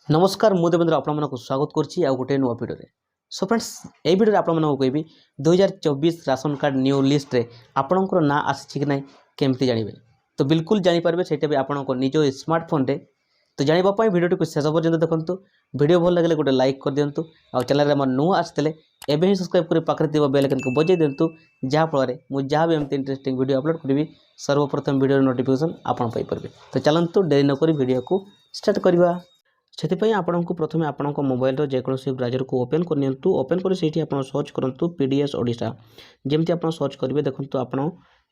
नमस्कार मु देवेंद्र आपको स्वागत करछि आ गोटे नुआ भिडियो रे। सो फ्रेंड्स ए भिडियो रे आपन मानको कहबी 2024 राशन कार्ड न्यू लिस्ट रे आपनकर ना आछि कि नै केमति जानिबे। तो बिल्कुल जानि पारबे सेटा भी आपनको निजो स्मार्टफोन रे। तो जानिबा पई भिडियो को शेष पर्यंत देखंतु। भिडियो भल लागले गोटे लाइक कर दियंतु आ चैनल रे हम नुआ आछतले एबे ही सब्सक्राइब करि पाखरे दिबा बेल आइकन को बजाय दियंतु जहा फल रे मु जहा भी एमति इंटरेस्टिंग वीडियो अपलोड करबी सर्वप्रथम वीडियो नोटिफिकेशन आपन पाई परबे। तो चलंतु देरी न करी वीडियो को स्टार्ट करबा। से आपको प्रथम आपण मोबाइल जेकोसी ब्राउजर को ओपन करनियंतु। ओपन कर से सर्च करंतु पीडीएस ओडिशा। जमती आप सर्च करेंगे देखो आप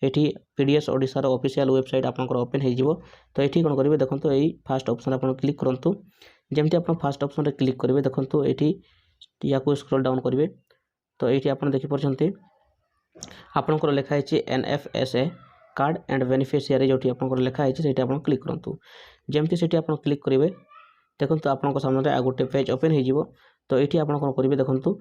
पीडीएस ओडिशार ऑफिशियल वेबसाइट आपंकर ओपन हो। तो ये कौन करेंगे देखो यही फास्ट ऑप्शन आप क्लिक करूँ। जमती आप फास्ट ऑप्शन क्लिक करेंगे देखो ये या स्क्रॉल डाउन करेंगे। तो ये आप देखिए आपंकर लिखाई एनएफएसए कार्ड एंड बेनिफिशियरी जो आप लिखाई से क्लिक करूँ। जमती से क्लिक करेंगे देखो आपंक सामने आ गोटे पेज ओपन हो। तो ये आप कौन करेंगे देखो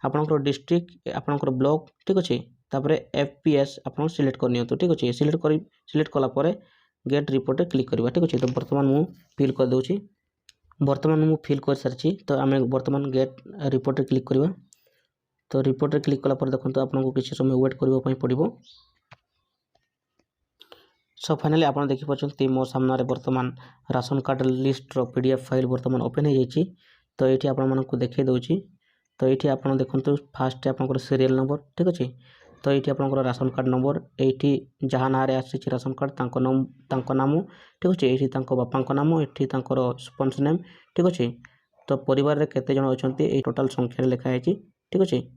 आपंकर डिस्ट्रिक्ट आपंकर ब्लॉक ठीक अच्छे। तापर एफपीएस आप सिलेक्ट करनी ठीक अच्छे। सिलेक्ट कलापर गेट रिपोर्ट क्लिक करवा ठीक अच्छे। तो बर्तमान मु फिल कर दूसरी। बर्तमान मु फिल कर सारी। तो आम बर्तमान गेट रिपोर्ट क्लिक करवा। तो रिपोर्ट क्लिक कलापर देखो आपको किसी समय वेट करने पड़ो। सो फाइनाली आप देखिए मो सामने बर्तमान ration card list PDF file बर्तमान ओपन हो जाइए। तो ये आपको देखे दूसरी। तो ये आप देखो फास्ट आप सीरियल नंबर ठीक अच्छे। तो ये आप राशन कार्ड नंबर ये जहाँ ना आसी राशन कार्ड नाम ठीक अच्छे। ये बापा नाम ये स्पॉन्स नेम ठीक अच्छे। तो परिवार में केते जन अच्छा ये टोटाल संख्या लिखाई ठीक अच्छे।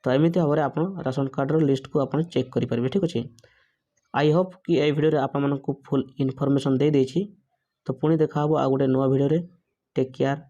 तो एमती भाव में आप राशन कार्ड लिस्ट को आप चेक करेंगे ठीक अच्छे। आई होप कि ये वीडियो आप फुल इनफॉरमेशन दे देछि। तो पुणी देखा आ गोटे नुआ वीडियो रे। Take care.